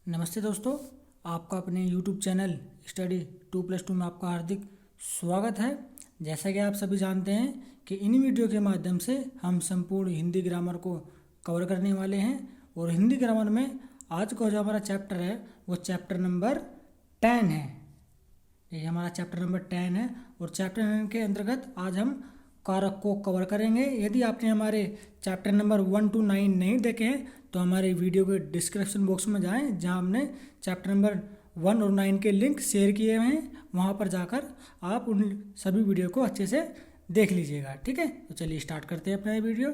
नमस्ते दोस्तों, आपका अपने YouTube चैनल स्टडी 2+2 में आपका हार्दिक स्वागत है। जैसा कि आप सभी जानते हैं कि इन वीडियो के माध्यम से हम संपूर्ण हिंदी ग्रामर को कवर करने वाले हैं और हिंदी ग्रामर में आज का जो हमारा चैप्टर है वो चैप्टर नंबर 10 है। ये हमारा चैप्टर नंबर 10 है और चैप्टर 10 के अंतर्गत आज हम कारक को कवर करेंगे। यदि आपने हमारे चैप्टर नंबर 1 to 9 नहीं देखे हैं तो हमारे वीडियो के डिस्क्रिप्शन बॉक्स में जाएं, जहां हमने चैप्टर नंबर 1 और 9 के लिंक शेयर किए हुए हैं। वहां पर जाकर आप उन सभी वीडियो को अच्छे से देख लीजिएगा। ठीक है, तो चलिए स्टार्ट करते हैं अपना ये वीडियो।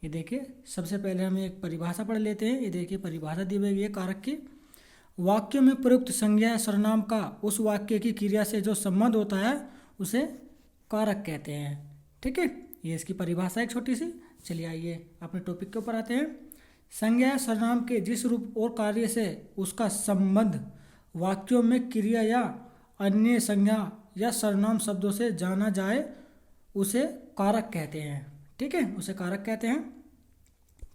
ये देखिए, सबसे पहले हम एक परिभाषा पढ़ लेते हैं। ये देखिए, परिभाषा दी हुई है कारक की। वाक्य में प्रयुक्त संज्ञा या सर्वनाम का उस वाक्य की क्रिया से जो संबंध होता है उसे कारक कहते हैं। ठीक है, ये इसकी परिभाषा है छोटी सी। चलिए आइए अपने टॉपिक के ऊपर आते हैं। संज्ञा या सर्वनाम के जिस रूप और कार्य से उसका संबंध वाक्यों में क्रिया या अन्य संज्ञा या सर्वनाम शब्दों से जाना जाए उसे कारक कहते हैं। ठीक है, उसे कारक कहते हैं।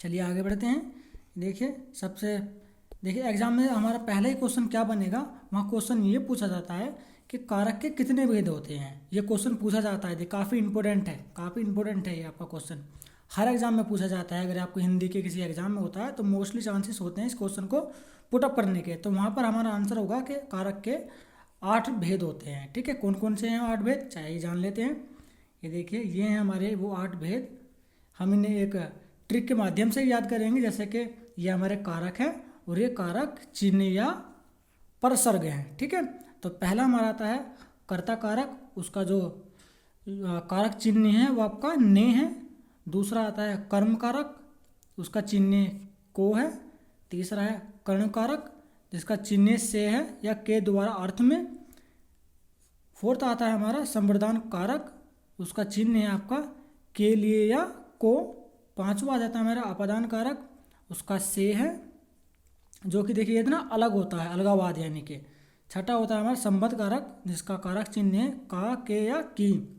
चलिए आगे बढ़ते हैं। देखिए एग्जाम में हमारा पहला ही क्वेश्चन क्या बनेगा, वहाँ क्वेश्चन ये पूछा जाता है कि कारक के कितने भेद होते हैं। ये क्वेश्चन पूछा जाता है, काफ़ी इंपॉर्टेंट है ये आपका क्वेश्चन। हर एग्जाम में पूछा जाता है। अगर आपको हिंदी के किसी एग्जाम में होता है तो मोस्टली चांसेस होते हैं इस क्वेश्चन को पुटअप करने के। तो वहाँ पर हमारा आंसर होगा कि कारक के 8 भेद होते हैं। ठीक है, कौन कौन से हैं 8 भेद, चाहिए जान लेते हैं। ये देखिए, ये हैं हमारे वो 8 भेद। हम इन्हें एक ट्रिक के माध्यम से याद करेंगे। जैसे कि ये हमारे कारक है और ये कारक चिन्ह या परसर्ग हैं। ठीक है, तो पहला हमारा आता है कर्ता कारक। उसका जो कारक चिन्ह है वो आपका ने है। दूसरा आता है कर्म कारक, उसका चिन्ह को है। तीसरा है कर्ण कारक, जिसका चिन्ह से है या के द्वारा अर्थ में। फोर्थ आता है हमारा संप्रदान कारक, उसका चिन्ह है आपका के लिए या को। पांचवा आ जाता है हमारा अपादान कारक, उसका से है, जो कि देखिए इतना अलग होता है, अलगावाद यानी कि। छठा होता है हमारा संबद्ध कारक, जिसका कारक चिन्ह है का, के या की।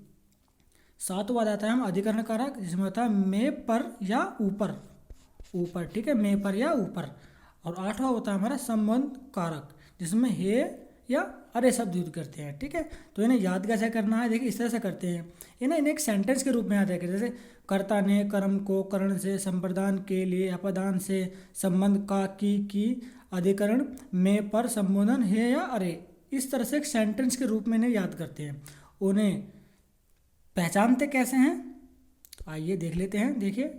सातवां आता है हम अधिकरण कारक, जिसमें होता है में, पर या ऊपर। ठीक है, में, पर या ऊपर। और आठवां होता है हमारा संबंध कारक, जिसमें हे या अरे शब्द यूज करते हैं। ठीक है, तो इन्हें याद कैसे करना है, देखिए इस तरह से करते हैं। इन्हें एक सेंटेंस के रूप में याद है, जैसे कर्ता ने कर्म को कर्ण से, संप्रदान के लिए अपदान से, संबंध का की अधिकरण में, पर संबोधन है या अरे। इस तरह से एक सेंटेंस के रूप में इन्हें याद करते हैं। उन्हें पहचानते कैसे हैं, आइए देख लेते हैं। देखिए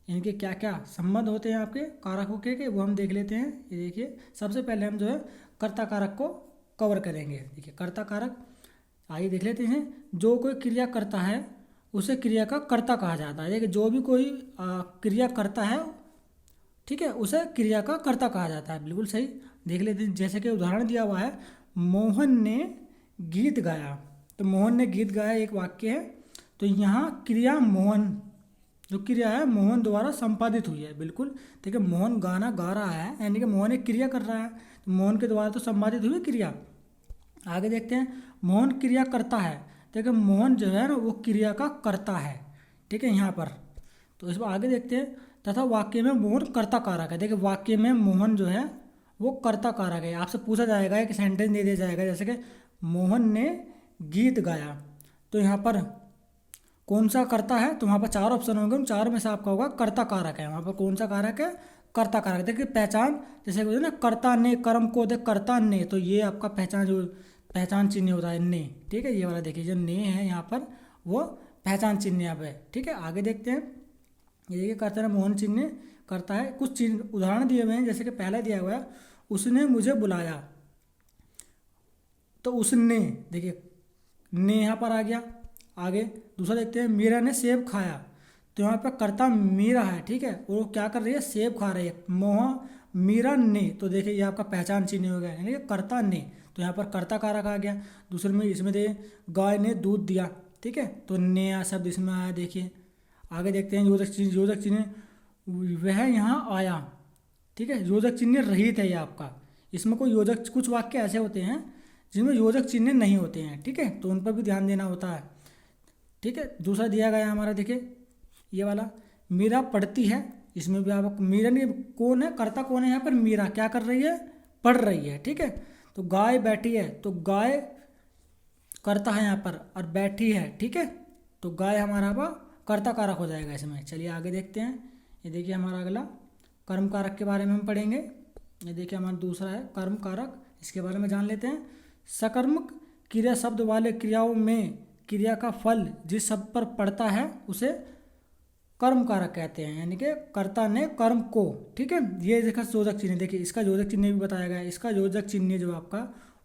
इनके क्या क्या संबंध होते हैं आपके कारकों के वो हम देख लेते हैं। ये देखिए, सबसे पहले हम जो है कर्ता कारक को कवर करेंगे। देखिए कर्ता कारक, आइए देख लेते हैं। जो कोई क्रिया करता है उसे क्रिया का कर्ता कहा जाता है। देखिए जो भी कोई क्रिया करता है, ठीक है, उसे क्रिया का कर्ता कहा जाता है। बिल्कुल सही। देख लेते हैं, जैसे कि उदाहरण दिया हुआ है, मोहन ने गीत गाया। तो मोहन ने गीत गाया एक वाक्य है। तो यहाँ क्रिया मोहन, जो क्रिया है मोहन द्वारा संपादित हुई है। बिल्कुल, देखिए मोहन गाना गा रहा है, यानी कि मोहन एक क्रिया कर रहा है, तो मोहन के द्वारा तो संपादित हुई क्रिया। आगे देखते हैं, मोहन क्रिया करता है। देखिए मोहन जो है ना वो क्रिया का कर्ता है। ठीक है, यहाँ पर तो इस पर आगे देखते हैं। तथा वाक्य में मोहन कर्ता कारक है। देखिए वाक्य में मोहन जो है वो कर्ता कारक है। आपसे पूछा जाएगा, एक सेंटेंस दे दिया जाएगा, जैसे कि मोहन ने गीत गाया। तो यहाँ पर कौन सा कर्ता है, तो वहाँ पर 4 ऑप्शन होंगे, उन 4 में से आपका होगा कर्ता कारक है। वहाँ पर कौन सा कारक है, कर्ता कारक। देखिए पहचान, जैसे बोलते ना कर्ता ने कर्म को दे कर्ता ने, तो ये आपका पहचान, जो पहचान चिन्ह होता है ने। ठीक है, ये वाला देखिए जो ने है यहाँ पर वो पहचान चिन्ह यहाँ पे। ठीक है, आगे देखते हैं। ये देखिए कर्ता ने मोहन चिन्ह करता है। कुछ चिन्ह उदाहरण दिए हुए हैं, जैसे कि पहला दिया हुआ है, उसने मुझे बुलाया। तो उसने, देखिए ने यहाँ पर आ गया। आगे दूसरा देखते हैं, मीरा ने सेब खाया। तो यहाँ पर कर्ता मीरा है। ठीक है, वो क्या कर रही है, सेब खा रही है। मीरा ने, तो देखिए ये आपका पहचान चिन्ह हो गया, यानी कि कर्ता ने। तो यहाँ पर कर्ता कारक आ गया। दूसरे में इसमें देखिए गाय ने दूध दिया। ठीक है, तो नया शब्द इसमें आया। देखिए आगे देखते हैं, योजक चिन्ह वह यहाँ आया। ठीक है, योजक चिन्ह रहित है ये आपका। इसमें कोई योजक, कुछ वाक्य ऐसे होते हैं जिनमें योजक चिन्ह नहीं होते हैं। ठीक है, तो उन पर भी ध्यान देना होता है। ठीक है, दूसरा दिया गया हमारा, देखिए ये वाला, मीरा पढ़ती है। इसमें भी आप मीरा ने, कौन है कर्ता, कौन है यहाँ पर, मीरा क्या कर रही है, पढ़ रही है, ठीक है। तो गाय बैठी है, तो गाय कर्ता है यहाँ पर, और बैठी है, ठीक है। तो गाय हमारा वह कर्ता कारक हो जाएगा इसमें। चलिए आगे देखते हैं। ये देखिए हमारा अगला कर्म कारक के बारे में हम पढ़ेंगे। ये देखिए हमारा दूसरा है कर्म कारक, इसके बारे में जान लेते हैं। सकर्मक क्रिया शब्द वाले क्रियाओं में क्रिया का फल जिस शब्द पर पड़ता है उसे कर्म कारक कहते हैं, यानी कि कर्ता ने कर्म को, ठीक है। ये देखा योजक चिन्ह, देखिए इसका योजक चिन्ह भी बताया गया है। इसका योजक चिन्ह जो आपका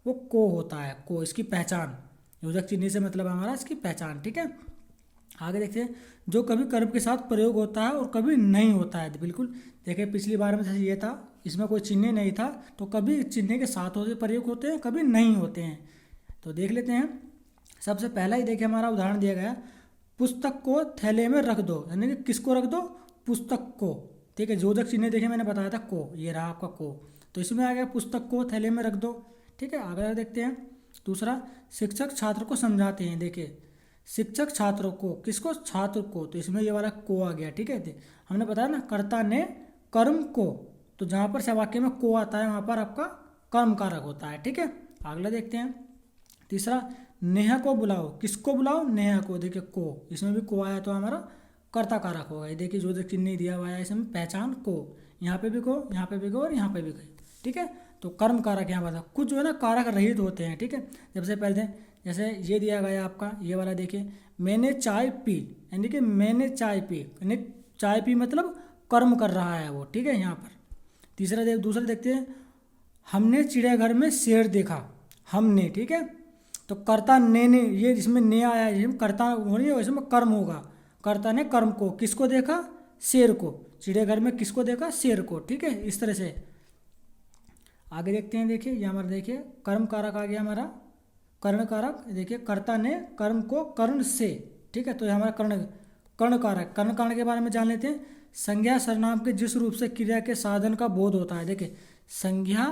वो को होता है, को, इसकी पहचान। योजक चिन्ह से मतलब हमारा इसकी पहचान, ठीक है। आगे देखते हैं, जो कभी कर्म के साथ प्रयोग होता है और कभी नहीं होता है। बिल्कुल देखिए पिछली बार में जैसे ये था, इसमें कोई चिन्ह नहीं था, तो कभी चिन्ह के साथ होते प्रयोग होते हैं, कभी नहीं होते हैं। तो देख लेते हैं। सबसे पहला ही देखिए हमारा उदाहरण दिया गया, पुस्तक को थैले में रख दो, यानी कि किसको रख दो, पुस्तक को, ठीक है। योजक चिन्ह देखिए मैंने बताया था को, ये रहा आपका को, तो इसमें आ गया पुस्तक को थैले में रख दो, ठीक है। आगे देखते हैं। दूसरा, शिक्षक छात्र को समझाते हैं। देखिए शिक्षक छात्रों को, किसको, छात्र को, तो इसमें ये वाला को आ गया, ठीक है। हमने बताया ना कर्ता ने कर्म को, तो जहाँ पर वाक्य में को आता है वहाँ पर आपका कर्म कारक होता है, ठीक है। अगला देखते हैं। तीसरा, नेहा को बुलाओ, किसको बुलाओ, नेहा को, देखिए को, इसमें भी को आया तो हमारा कर्ता कारक होगा। ये देखिए जो चिन्ह दिया हुआ है इसमें पहचान को, यहाँ पे भी को, यहाँ पे भी को और यहाँ पे भी को, ठीक है। तो कर्म कारक यहाँ पर कुछ जो है ना कारक रहित होते हैं, ठीक है। सबसे पहले जैसे ये दिया गया आपका ये वाला, देखिए मैंने चाय पी, यानी कि मैंने चाय पी, यानी चाय पी मतलब कर्म कर रहा है वो, ठीक है यहाँ पर। दूसरा देखते हैं, हमने चिड़ियाघर में शेर देखा, हमने, ठीक है। तो कर्ता ने, ये जिसमें ने आया है, जिसमें कर्ता होनी है इसमें कर्म होगा। कर्ता ने कर्म को, किसको देखा, शेर को, चिड़ियाघर में किसको देखा, शेर को, ठीक है। इस तरह से आगे देखते हैं। देखिए ये हमारा देखिए कर्म कारक आ गया हमारा कर्ण कारक। देखिए कर्ता ने कर्म को कर्ण से, ठीक है। तो ये हमारा कर्ण कारक। कर्ण कारक के बारे में जान लेते हैं। संज्ञा सर्वनाम के जिस रूप से क्रिया के साधन का बोध होता है, देखिए संज्ञा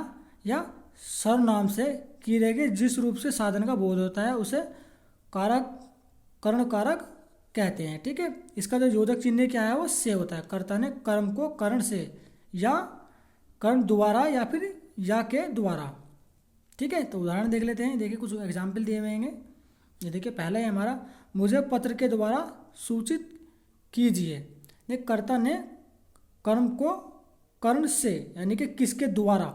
या सर्वनाम से क्रिया के जिस रूप से साधन का बोध होता है उसे कारक, कर्ण कारक कहते हैं, ठीक है। इसका जो योजक चिन्ह क्या है वो से होता है। कर्ता ने कर्म को कर्ण से या कर्ण द्वारा या फिर या के द्वारा, ठीक है। तो उदाहरण देख लेते हैं। देखिए कुछ एग्जाम्पल दिए हुए हैं। ये देखिए पहला है हमारा, मुझे पत्र के द्वारा सूचित कीजिए। देख कर्ता ने कर्म को कर्ण से, यानी कि किसके द्वारा,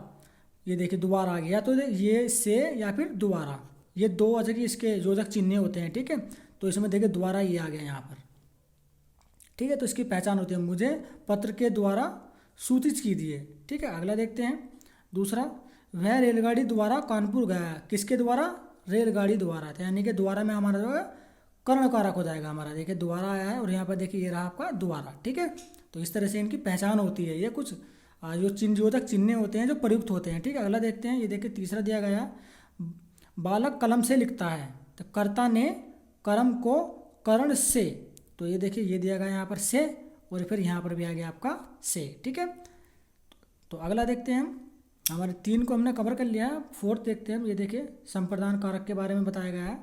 ये देखिए द्वारा आ गया, तो ये से या फिर द्वारा, ये दो अच्छा कि इसके योजक चिन्ह होते हैं, ठीक है। तो इसमें देखिए द्वारा ये आ गया यहाँ पर, ठीक है। तो इसकी पहचान होती है, मुझे पत्र के द्वारा सूचित कीजिए, ठीक है। अगला देखते हैं। दूसरा, वह रेलगाड़ी द्वारा कानपुर गया, किसके द्वारा, रेलगाड़ी द्वारा था, यानी कि द्वारा में हमारा जो है कर्ण कारक हो जाएगा हमारा। देखिए द्वारा आया है और यहाँ पर देखिए ये रहा आपका द्वारा, ठीक है। तो इस तरह से इनकी पहचान होती है। ये कुछ जो चिन्हयोजक चिन्ह होते हैं जो प्रयुक्त होते हैं, ठीक है। अगला देखते हैं। ये देखिए तीसरा दिया गया, बालक कलम से लिखता है, तो कर्ता ने कर्म को कर्ण से, तो ये देखिए ये दिया गया यहाँ पर से, और फिर यहाँ पर भी आ गया आपका से, ठीक है। तो अगला देखते हैं हम, हमारे 3 को हमने कवर कर लिया है। 4th देखते हैं हम। ये देखिए संप्रदान कारक के बारे में बताया गया है,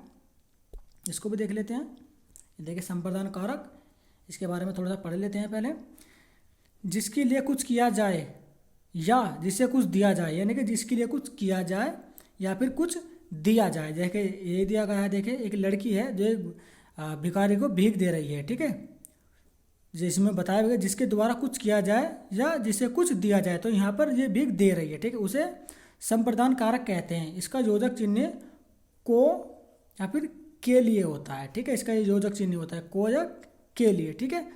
इसको भी देख लेते हैं। ये देखिए संप्रदान कारक, इसके बारे में थोड़ा सा पढ़ लेते हैं पहले। जिसके लिए कुछ किया जाए या जिसे कुछ दिया जाए, यानी कि जिसके लिए कुछ किया जाए या फिर कुछ दिया जाए। देखिए ये दिया गया है, देखिए एक लड़की है जो भिखारी को भीख दे रही है, ठीक है। जिसमें बताया गया जिसके द्वारा कुछ किया जाए या जिसे कुछ दिया जाए, तो यहाँ पर ये भीख दे रही है, ठीक है, उसे संप्रदान कारक कहते हैं। इसका योजक चिन्ह को या फिर के लिए होता है, ठीक है। इसका ये योजक चिन्ह होता है को या के लिए, ठीक है।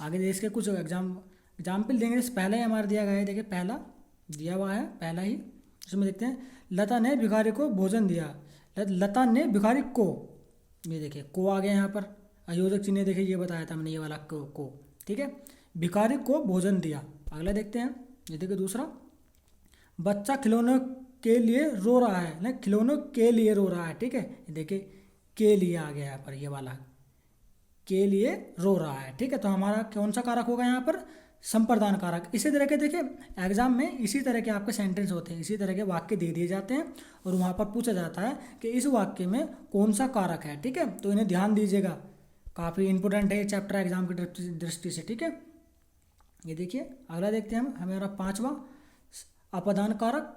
आगे इसके कुछ एग्जाम्पल देंगे। पहला ही हमारा दिया गया है, देखिए पहला दिया हुआ है, पहला ही इसमें देखते हैं। लता ने भिखारी को भोजन दिया, लता ने भिखारी को, ये देखिए को आ गया यहाँ पर। योजक चिन्ह देखिए ये बताया था हमने, ये वाला को, ठीक है। भिखारी को भोजन दिया। अगला देखते हैं। ये देखिए दूसरा, बच्चा खिलौनों के लिए रो रहा है, ना खिलौनों के लिए रो रहा है, ठीक है। देखिए के लिए आ गया यहाँ पर, ये वाला के लिए रो रहा है, ठीक है। तो हमारा कौन सा कारक होगा यहाँ पर, संप्रदान कारक। इसी तरह के देखिए एग्जाम में इसी तरह के आपके सेंटेंस होते हैं, इसी तरह के वाक्य दे दिए जाते हैं और वहाँ पर पूछा जाता है कि इस वाक्य में कौन सा कारक है, ठीक है। तो इन्हें ध्यान दीजिएगा, काफ़ी इंपॉर्टेंट है ये चैप्टर एग्जाम की दृष्टि से, ठीक है। ये देखिए अगला देखते हैं हम, हमारा 5वां अपदान कारक।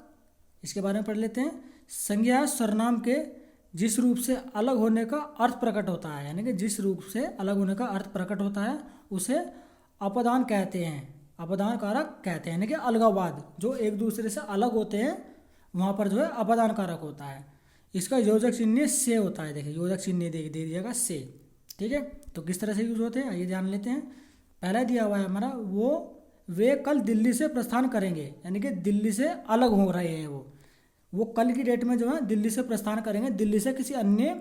इसके बारे में पढ़ लेते हैं। संज्ञा सर्वनाम के जिस रूप से अलग होने का अर्थ प्रकट होता है, यानी कि जिस रूप से अलग होने का अर्थ प्रकट होता है उसे अपदान कहते हैं, अपदान कारक कहते हैं, यानी कि अलगावाद, जो एक दूसरे से अलग होते हैं वहाँ पर जो है अपदान कारक होता है। इसका योजक चिन्ह से होता है, देखिए योजक चिन्ह दे दीजिएगा से, ठीक है। तो किस तरह से यूज होते हैं आइए जान लेते हैं। पहला दिया हुआ है हमारा, वे कल दिल्ली से प्रस्थान करेंगे, यानी कि दिल्ली से अलग हो रहे हैं वो कल की डेट में जो है दिल्ली से प्रस्थान करेंगे, दिल्ली से किसी अन्य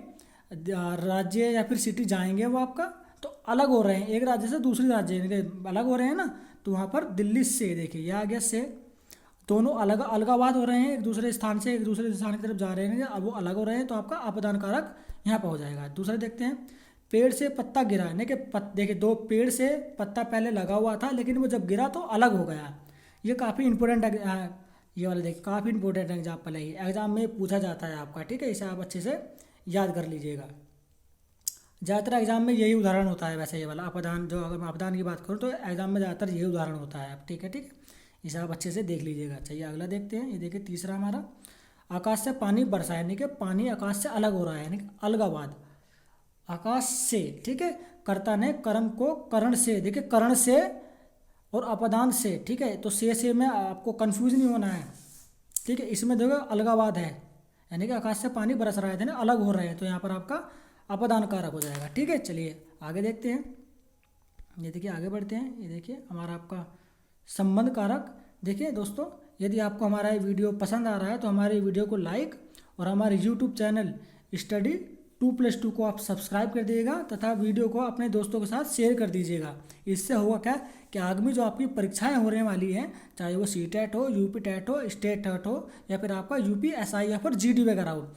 राज्य या फिर सिटी जाएंगे वो आपका, तो अलग हो रहे हैं एक राज्य से दूसरी राज्य, यानी कि अलग हो रहे हैं ना, तो वहाँ पर दिल्ली से, देखिए यह आ गया से, दोनों अलग अलगावाद हो रहे हैं, एक दूसरे स्थान से एक दूसरे स्थान की तरफ जा रहे हैं, अब वो अलग हो रहे हैं, तो आपका अपदान कारक यहाँ पर हो जाएगा। दूसरा देखते हैं, पेड़ से पत्ता गिरा, यानी कि देखिए दो पेड़ से पत्ता पहले लगा हुआ था लेकिन वो जब गिरा तो अलग हो गया। ये काफ़ी इंपॉर्टेंट ये वाला देखिए काफ़ी इंपॉर्टेंट एग्जाम्पल है, एग्जाम में पूछा जाता है आपका, ठीक है, इसे आप अच्छे से याद कर लीजिएगा। ज़्यादातर एग्जाम में यही उदाहरण होता है, वैसे ये वाला अपदान, जो अगर मैं अपदान की बात करूँ तो एग्जाम में ज़्यादातर यही उदाहरण होता है, ठीक है, ठीक है, इसे आप अच्छे से देख लीजिएगा। चलिए अगला देखते हैं, ये देखिए तीसरा हमारा, आकाश से पानी बरसा, यानी कि पानी आकाश से अलग हो रहा है, यानी कि अलगावाद, आकाश से, ठीक है। कर्ता ने कर्म को करण से, देखिए करण से और अपदान से, ठीक है, तो से में आपको कंफ्यूज नहीं होना है, ठीक है। इसमें देखो अलगावाद है, यानी कि आकाश से पानी बरस रहा है ना, अलग हो रहे हैं, तो यहाँ पर आपका अपदान कारक हो जाएगा, ठीक है। चलिए आगे देखते हैं, ये देखिए आगे बढ़ते हैं, ये देखिए हमारा आपका संबंध कारक। देखिए दोस्तों, यदि आपको हमारा ये वीडियो पसंद आ रहा है तो हमारे वीडियो को लाइक और हमारे यूट्यूब चैनल स्टडी 2+2 को आप सब्सक्राइब कर दीजिएगा तथा वीडियो को अपने दोस्तों के साथ शेयर कर दीजिएगा। इससे होगा क्या कि आगामी जो आपकी परीक्षाएं होने वाली हैं, चाहे वो सीटेट हो, यूपी टेट हो, स्टेट टेट हो, या फिर आपका यूपीएसआई या फिर जीडी वगैरह हो,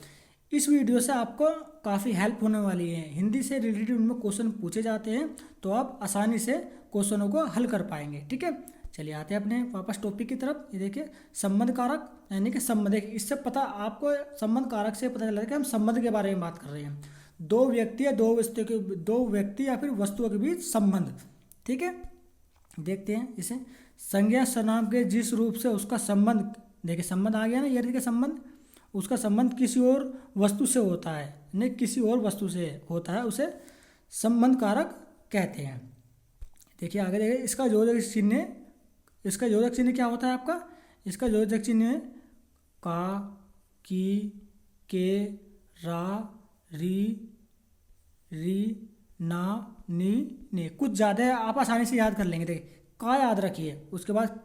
इस वीडियो से आपको काफ़ी हेल्प होने वाली है। हिंदी से रिलेटेड उनमें क्वेश्चन पूछे जाते हैं तो आप आसानी से क्वेश्चनों को हल कर पाएंगे, ठीक है। चलिए आते हैं अपने वापस टॉपिक की तरफ। ये देखिए संबंध कारक, यानी कि संबंध, देखिए इससे पता आपको संबंध कारक से पता चला कि हम संबंध के बारे में बात कर रहे हैं, दो व्यक्ति या दो व्यक्ति या फिर वस्तुओं के बीच संबंध, ठीक है। देखते हैं इसे, संज्ञा सर्वनाम के जिस रूप से उसका संबंध, देखिए संबंध आ गया ना, ये देखिए संबंध, उसका संबंध किसी और वस्तु से होता है, नहीं किसी और वस्तु से होता है, उसे संबंध कारक कहते हैं। देखिए आगे देखिए, इसका योजक चिन्ह, इसका योजक चिन्ह क्या होता है आपका, इसका योजक चिन्ह है का, की, के, रा, री, ना, नी, ने, कुछ ज़्यादा है, आप आसानी से याद कर लेंगे। देखिए का याद रखिए, उसके बाद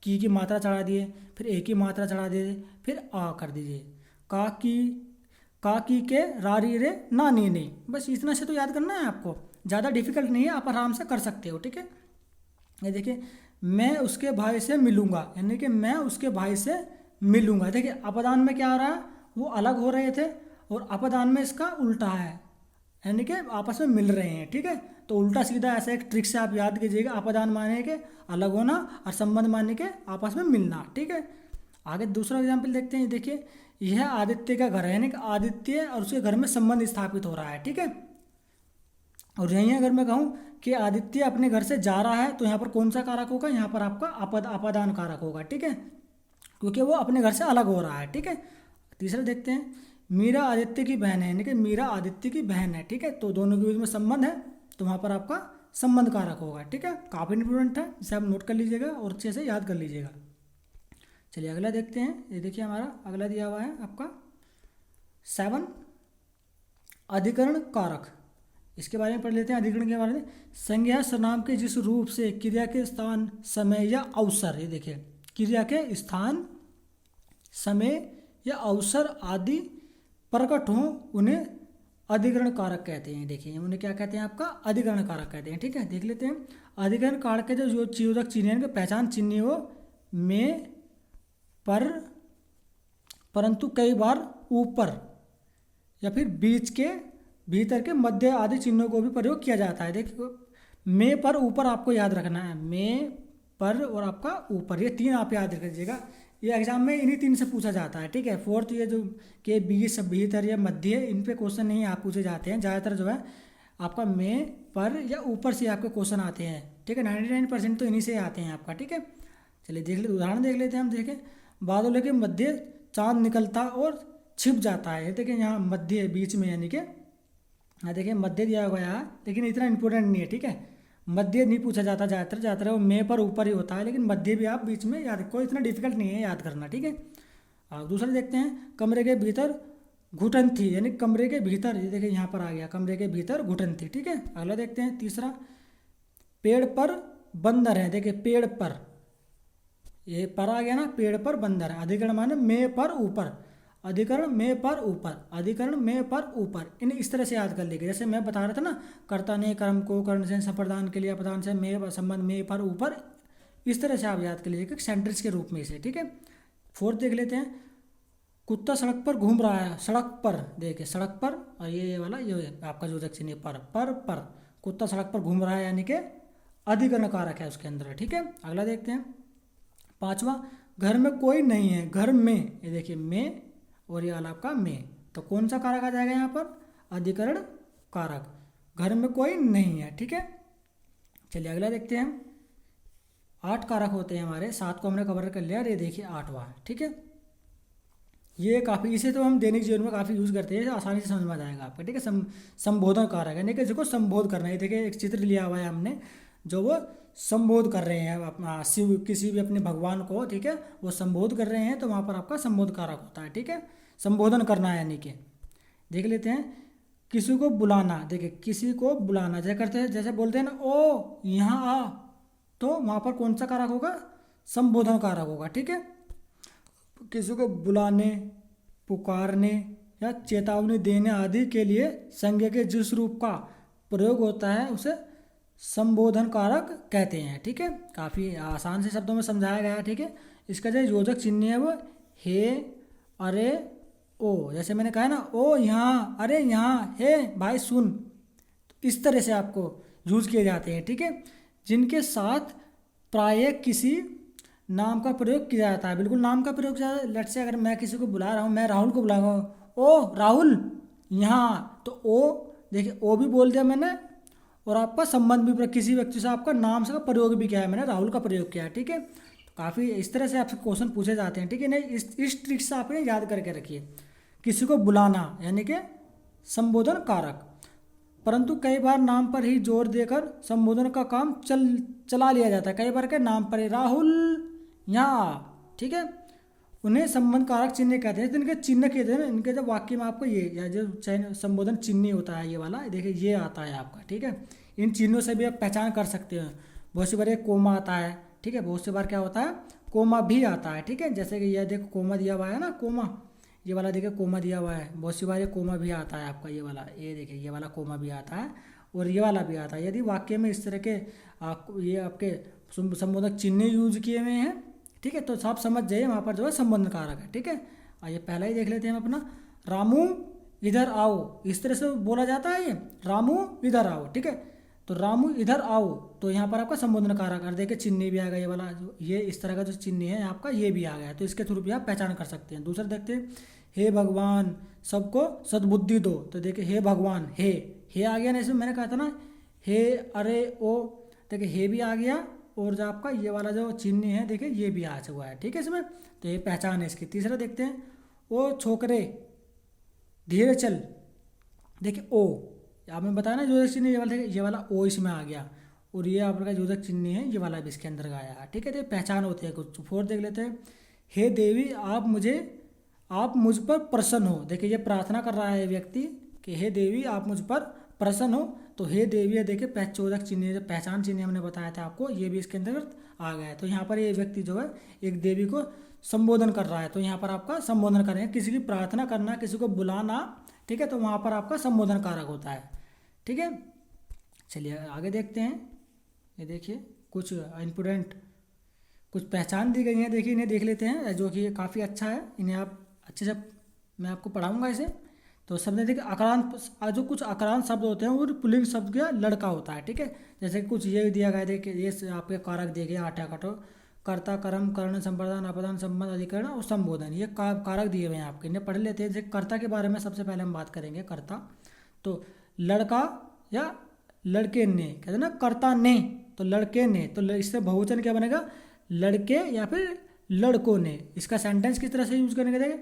की मात्रा चढ़ा दिए, फिर ए की मात्रा चढ़ा दिए, फिर आ कर दीजिए, का की के, रा, री, रे, ना, नी, ने, बस इतना से तो याद करना है आपको, ज़्यादा डिफिकल्ट नहीं है, आप आराम से कर सकते हो, ठीक है। ये देखिए, मैं उसके भाई से मिलूंगा, यानी कि मैं उसके भाई से मिलूंगा। देखिए अपदान में क्या हो रहा है, वो अलग हो रहे थे, और अपदान में इसका उल्टा है, यानी कि आपस में मिल रहे हैं, ठीक है। तो उल्टा सीधा ऐसा एक ट्रिक से आप याद कीजिएगा, अपदान माने के अलग होना और संबंध माने के आपस में मिलना, ठीक है। आगे दूसरा एग्जाम्पल देखते हैं। देखिए यह आदित्य का घर है, यानी कि आदित्य और उसके घर में संबंध स्थापित हो रहा है, ठीक है। और यहीं अगर मैं कहूँ कि आदित्य अपने घर से जा रहा है तो यहाँ पर कौन सा कारक होगा, यहाँ पर आपका अपदान कारक होगा, ठीक है, क्योंकि वो अपने घर से अलग हो रहा है, ठीक है। तीसरा देखते हैं, मीरा आदित्य की बहन है, यानी कि मीरा आदित्य की बहन है, ठीक है, तो दोनों के बीच में संबंध है, तो वहाँ पर आपका संबंध कारक होगा, ठीक है। काफ़ी इंपॉर्टेंट है, इसे आप नोट कर लीजिएगा और अच्छे से याद कर लीजिएगा। चलिए अगला देखते हैं। ये देखिए हमारा अगला दिया हुआ है आपका 7 अधिकरण कारक, इसके बारे में पढ़ लेते हैं। अधिकरण के बारे में, संज्ञा सर्वनाम के जिस रूप से क्रिया के स्थान, समय या अवसर, ये देखिए क्रिया के स्थान, समय या अवसर आदि प्रकट हों उन्हें अधिकरण कारक कहते हैं। देखिए उन्हें क्या कहते हैं, आपका अधिकरण कारक कहते हैं, ठीक है। देख लेते हैं, अधिकरण कारक के जो चिन्हक चिन्ह है, पहचान चिन्ह हो में, पर, परंतु, कई बार, ऊपर या फिर बीच के, भीतर के, मध्य आदि चिन्हों को भी प्रयोग किया जाता है। देखिए में, पर, ऊपर आपको याद रखना है, में, पर और आपका ऊपर, ये तीन आप याद रख लीजिएगा, ये एग्जाम में इन्हीं तीन से पूछा जाता है, ठीक है। फोर्थ ये जो के बीच, भीतर या मध्य, इन पे क्वेश्चन नहीं आप पूछे जाते हैं, ज़्यादातर जो है आपका में, पर या ऊपर से आपके क्वेश्चन आते हैं, ठीक है। 99% तो इन्हीं से आते हैं आपका, ठीक है। चलिए देख लेते उदाहरण देख लेते हैं हम। देखें, बादलों के मध्य चांद निकलता और छिप जाता है। देखिए यहाँ मध्य है बीच में, यानी कि यहाँ देखिए मध्य दिया गया है, लेकिन इतना इंपॉर्टेंट नहीं है, ठीक है। मध्य नहीं पूछा जाता ज़्यादातर, ज़्यादातर वो मे पर ऊपर ही होता है, लेकिन मध्य भी आप बीच में याद, कोई इतना डिफिकल्ट नहीं है याद करना, ठीक है। दूसरा देखते हैं, कमरे के भीतर घुटन थी, यानी कमरे के भीतर, ये देखिए यहाँ पर आ गया, कमरे के भीतर घुटन थी, ठीक है। अगला देखते हैं तीसरा, पेड़ पर बंदर है। देखिए पेड़ पर, ये पर आ गया ना, पेड़ पर बंदर है। अधिकरण माने में पर ऊपर, अधिकरण में पर ऊपर, अधिकरण में पर ऊपर, इन्हें इस तरह से याद कर लीजिए। जैसे मैं बता रहा था ना, कर्ता ने कर्म को कर्ण से संप्रदान के लिए अपदान से में संबंध में पर ऊपर, इस तरह से आप याद कर लीजिए सेंटेंस के रूप में इसे, ठीक है। फोर्थ देख लेते हैं, कुत्ता सड़क पर घूम रहा है। सड़क पर, देखिए सड़क पर, और ये वाला ये आपका जो चिन्ह पर कुत्ता सड़क पर घूम रहा है, यानी कि अधिकरण कारक है उसके अंदर, ठीक है। अगला देखते हैं पांचवा, घर में कोई नहीं है। घर में, ये देखिए में और ये वाला आपका में, तो कौन सा कारक आ जाएगा यहाँ पर, अधिकरण कारक। घर में कोई नहीं है, ठीक है। चलिए अगला देखते हैं, 8 कारक होते हैं हमारे, 7 को हमने कवर कर लिया, ये देखिए 8वां है, ठीक है। ये काफ़ी, इसे तो हम दैनिक जीवन में काफ़ी यूज़ करते हैं, आसानी से समझ में आ जाएगा आपका, ठीक है। संबोधन कारक, यानी कि जिसको संबोध करना है। देखिए एक चित्र लिया हुआ है हमने, जो वो संबोध कर रहे हैं अपना शिव, किसी भी अपने भगवान को, ठीक है, वो संबोध कर रहे हैं, तो वहाँ पर आपका संबोध कारक होता है, ठीक है। संबोधन करना है, यानी कि देख लेते हैं, किसी को बुलाना। देखिए किसी को बुलाना, जैसे करते हैं, जैसे बोलते हैं ना, ओ यहाँ आ, तो वहाँ पर कौन सा कारक होगा, संबोधन कारक होगा, ठीक है। किसी को बुलाने, पुकारने या चेतावनी देने आदि के लिए संज्ञा के जिस रूप का प्रयोग होता है उसे संबोधन कारक कहते हैं, ठीक है। काफ़ी आसान से शब्दों में समझाया गया है, ठीक है। इसका जो योजक चिन्ह है वो हे, अरे, ओ, जैसे मैंने कहा ना, ओ यहाँ, अरे यहाँ, हे भाई सुन, तो इस तरह से आपको यूज किए जाते हैं, ठीक है। जिनके साथ प्रायः किसी नाम का प्रयोग किया जाता है, बिल्कुल नाम का प्रयोग किया जाता है। लेट से अगर मैं किसी को बुला रहा हूँ, मैं राहुल को बुला रहा हूँ, ओ राहुल यहाँ, तो ओ, देखिए ओ भी बोल दिया मैंने, और आपका संबंध भी, किसी व्यक्ति से आपका नाम से का प्रयोग भी किया है मैंने, राहुल का प्रयोग किया है, ठीक है। तो काफ़ी इस तरह से आपसे क्वेश्चन पूछे जाते हैं, ठीक है। नहीं, इस ट्रिक से आपने याद करके रखिए। किसी को बुलाना यानी कि संबोधन कारक, परंतु कई बार नाम पर ही जोर देकर संबोधन का काम चला लिया जाता है। कई बार के नाम पर ही, राहुल यहाँ, ठीक है, उन्हें संबंध कारक चिन्ह कहते हैं। तो इनके चिन्ह कहते हैं, इनके जब वाक्य में आपको ये, या जो संबोधन चिन्ह होता है, ये वाला देखिए ये आता है आपका, ठीक है। इन चिन्हों से भी आप पहचान कर सकते हैं। बहुत सी बार एक कोमा आता है, ठीक है, बहुत सी बार क्या होता है, कोमा भी आता है, ठीक है। जैसे कि यह देखो कोमा दिया हुआ है ना, कोमा, ये वाला देखिए कोमा दिया हुआ है, बहुत सी बार ये कोमा भी आता है आपका, ये वाला, ये देखिए ये वाला कोमा भी आता है, और ये वाला भी आता है। यदि वाक्य में इस तरह के ये आपके संबोधक चिन्ह यूज किए हुए हैं, ठीक है, तो आप समझ जाइए वहाँ पर जो है संबंध कारक है, ठीक है। आइए पहला ही देख लेते हैं हम अपना, रामू इधर आओ, इस तरह से बोला जाता है ये, रामू इधर आओ, ठीक है। तो रामू इधर आओ, तो यहाँ पर आपका संबोधन कारक, और देखिए चिन्ह भी आ गया, ये वाला जो ये इस तरह का जो चिन्ह है आपका, ये भी आ गया, तो इसके थ्रू भी आप पहचान कर सकते हैं। दूसरा देखते हैं, हे भगवान सबको सद्बुद्धि दो, तो देखिए हे भगवान, हे आ गया ना, इसमें मैंने कहा था ना, हे, अरे, ओ, देखिए हे भी आ गया, और जो आपका ये वाला जो चिन्ह है देखिए ये भी आ हुआ है, ठीक है इसमें, तो ये पहचान है इसकी। तीसरा देखते हैं, ओ छोकरे धीरे चल, देखिए ओ, आपने बताया ना योजक चिन्ह, ये वाला ओ इसमें आ गया, और ये आपका योजक चिन्ह है, ये वाला भी इसके अंदर आया है, ठीक है। तो पहचान होती है कुछ। फोर्थ देख लेते हैं, हे देवी आप मुझ पर प्रसन्न हो, देखिए ये प्रार्थना कर रहा है व्यक्ति कि हे देवी आप मुझ पर प्रसन्न हो, तो हे देवी है, देखिए चोदक चिन्ह, पहचान चिन्ह हमने बताया था आपको, ये भी इसके अंदर आ गया है। तो यहाँ पर ये व्यक्ति जो है एक देवी को संबोधन कर रहा है, तो यहाँ पर आपका संबोधन करेंगे, किसी की प्रार्थना करना, किसी को बुलाना, ठीक है, तो वहाँ पर आपका संबोधन कारक होता है, ठीक है। चलिए आगे देखते हैं, ये देखिए कुछ इम्पोर्टेंट कुछ पहचान दी गई है, देखिए इन्हें देख लेते हैं, जो कि काफ़ी अच्छा है, इन्हें आप अच्छे से मैं आपको पढ़ाऊँगा इसे। तो शब्द देखिए अकारांत, जो कुछ अकारांत शब्द होते हैं वो पुल्लिंग शब्द का लड़का होता है, ठीक है। जैसे कुछ ये दिया गया देखिए, ये आपके कारक दिए गए, आठा कटो, कर्ता, कर्म, कर्ण, संप्रदान, अपदान, संबंध, अधिकरण और संबोधन, ये कारक दिए हुए हैं आपके, इन्हें पढ़ लेते हैं। जैसे कर्ता के बारे में सबसे पहले हम बात करेंगे, कर्ता, तो लड़का या लड़के ने, कहते हैं ना कर्ता ने, तो लड़के ने, तो इससे बहुवचन क्या बनेगा, लड़के या फिर लड़कों ने, इसका सेंटेंस किस तरह से यूज करने के देखे,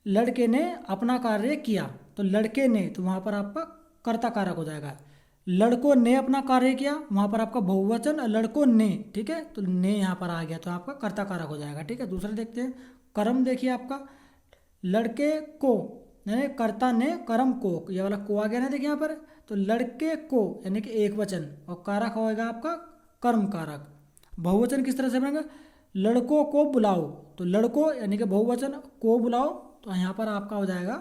लड़के ने अपना कार्य किया, तो लड़के ने तो वहाँ पर आपका कर्ता कारक हो जाएगा। लड़कों ने अपना कार्य किया, वहाँ पर आपका बहुवचन लड़कों ने, ठीक है, तो ने यहाँ पर आ गया तो आपका कर्ता कारक हो जाएगा। ठीक है, दूसरा देखते हैं कर्म। देखिए आपका लड़के को, यानी कर्ता ने कर्म को, ये वाला को आ गया ना, देखिए यहाँ पर, तो लड़के को यानी कि एक वचन, और कारक होएगा आपका कर्म कारक। बहुवचन किस तरह से बनेगा, लड़कों को बुलाओ, तो लड़कों यानी कि बहुवचन, को बुलाओ, तो यहाँ पर आपका हो जाएगा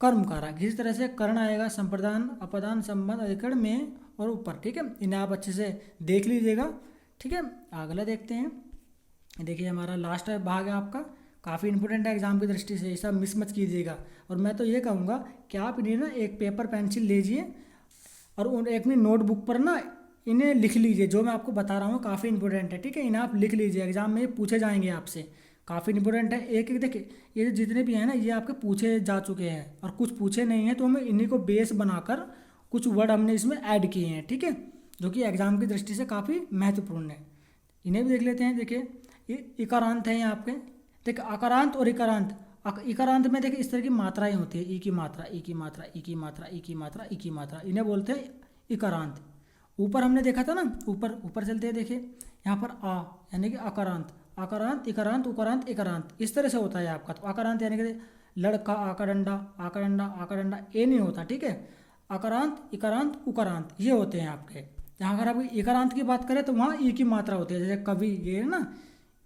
कर्म कारक। इसी तरह से कर्ण आएगा संप्रदान अपदान संबंध अधिकरण में और ऊपर। ठीक है, इन्हें आप अच्छे से देख लीजिएगा। ठीक है, अगला देखते हैं। देखिए हमारा लास्ट भाग है आपका, काफ़ी इंपॉर्टेंट है एग्जाम की दृष्टि से, ये सब मिस मत कीजिएगा। और मैं तो ये कहूँगा कि आप इन्हें ना एक पेपर पेंसिल लीजिए और एक अपनी नोटबुक पर ना इन्हें लिख लीजिए, जो मैं आपको बता रहा हूँ काफ़ी इंपॉर्टेंट है। ठीक है, इन्हें आप लिख लीजिए, एग्जाम में ये पूछे जाएंगे आपसे, काफ़ी इंपॉर्टेंट है। एक एक देखिए, ये जितने भी हैं ना ये आपके पूछे जा चुके हैं, और कुछ पूछे नहीं हैं, तो हमें इन्हीं को बेस बनाकर कुछ वर्ड हमने इसमें ऐड किए हैं। ठीक है, जो कि एग्जाम की दृष्टि से काफ़ी महत्वपूर्ण है, इन्हें भी देख लेते हैं। देखिए ये इकारांत हैं आपके, देखिए अकारांत और इकारांत। इकारांत में देखिए इस तरह की मात्राएं होती है, ई की मात्रा, ई की मात्रा, ई की मात्रा, ई की मात्रा, ई की मात्रा, इन्हें बोलते हैं इकारांत। ऊपर हमने देखा था ना, ऊपर ऊपर चलते हैं, देखिए यहाँ पर आ यानी कि अकारांत, अकारांत इकारांत उकारांत इकारांत, इस तरह से होता है आपका। तो अकारांत यानी कि लड़का, आकाडंडा, आकाडंडा, आकाडंडा, ये नहीं होता। ठीक है, अकारांत इकारांत उकारांत ये होते हैं आपके। जहाँ अगर आप इकारांत की बात करें तो वहाँ ई की मात्रा होती है, जैसे कवि, ये है ना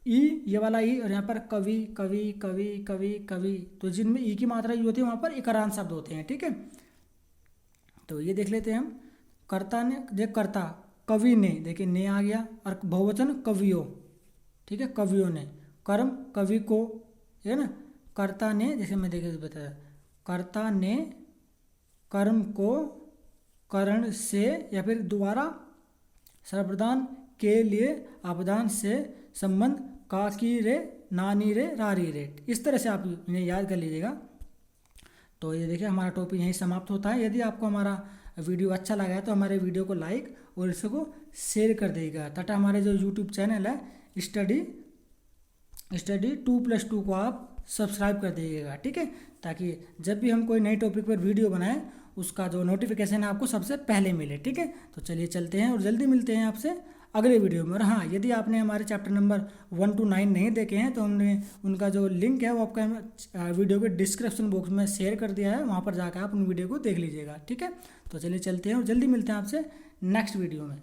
ई, ये वाला ई, और यहाँ पर कवि कवि कवि कवि कवि, तो जिनमें ई की मात्रा ये होती है वहाँ पर इकारांत शब्द होते हैं। ठीक है, तो ये देख लेते हैं हम। कर्ता ने, देख कर्ता कवि ने, देखिए ने आ गया, और बहुवचन कवियों। ठीक है, कवियों ने, कर्म कवि को, है ना, कर्ता ने, जैसे मैं देखिए बताया, कर्ता ने कर्म को करण से, या फिर दोबारा सर्वप्रदान के लिए अपदान से संबंध, काकी रे नानी रे रारी रे, इस तरह से आप इन्हें याद कर लीजिएगा। तो ये देखिए हमारा टॉपिक यहीं समाप्त होता है। यदि आपको हमारा वीडियो अच्छा लगा है तो हमारे वीडियो को लाइक और इसको शेयर कर देगा, तथा हमारे जो यूट्यूब चैनल है स्टडी 2+2 को आप सब्सक्राइब कर दीजिएगा। ठीक है, ताकि जब भी हम कोई नई टॉपिक पर वीडियो बनाएं उसका जो नोटिफिकेशन है आपको सबसे पहले मिले। ठीक है, तो चलिए चलते हैं और जल्दी मिलते हैं आपसे अगले वीडियो में। और हाँ, यदि आपने हमारे चैप्टर नंबर 1 to 9 नहीं देखे हैं तो हमने उनका जो लिंक है वो आपका वीडियो के डिस्क्रिप्शन बॉक्स में शेयर कर दिया है, वहाँ पर जाकर आप उन वीडियो को देख लीजिएगा। ठीक है, तो चलिए चलते हैं और जल्दी मिलते हैं आपसे नेक्स्ट वीडियो में।